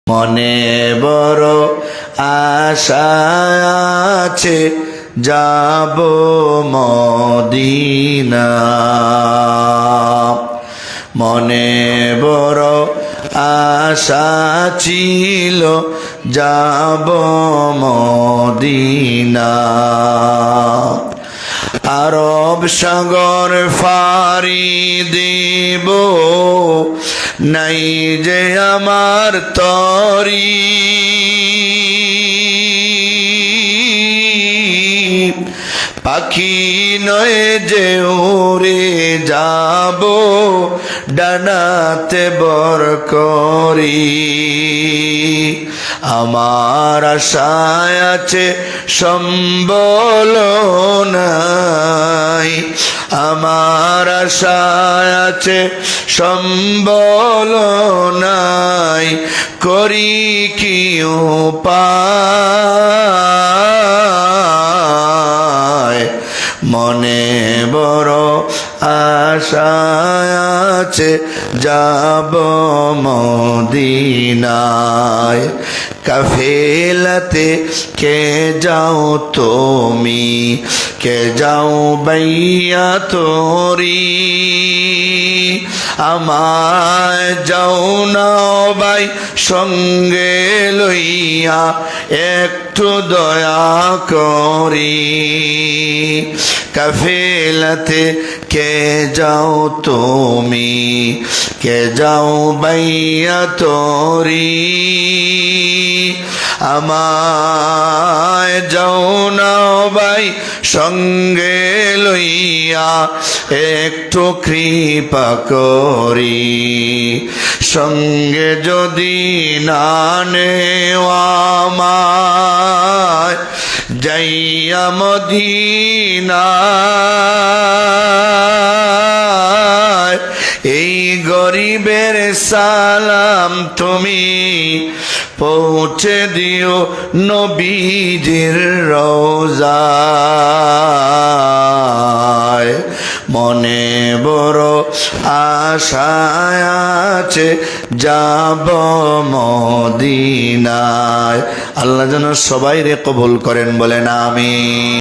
মনে বড় আশা আছে যাব মদিনা মনে বড় আশা ছিল যাব মদিনা আরব সাগর ফারি দিব নাই যে আমার তরি পাখি নয় যে উড়ে যাব ডানাতে বর করি আমার আশায় আছে সম্বল নাই আমার আশায় আছে সম্বল নাই করি কি উপায় মনে বড় আশা আছে যাব মদিনায় কাফেলাতে কে যাও তুমি কে যাও বাইয়া তোরি আমায় যাও না ভাই সঙ্গে লইয়া একটু দয়া করি কাফেলাতে কে যাও তুমি কে যাও বাইয়া তোরি আমায় যাও না ভাই সঙ্গে লইয়া একটু কৃপা করি সঙ্গে যদি না নেওয়া আমায় যাইয়া মদিনা এই গরিবের সালাম তুমি পৌঁছে দিও নবীজির রওজায় মনে বড় আশা আছে যাব মদিনায় আল্লাহ যেন সবাই রে কবুল করেন বলেন আমিন।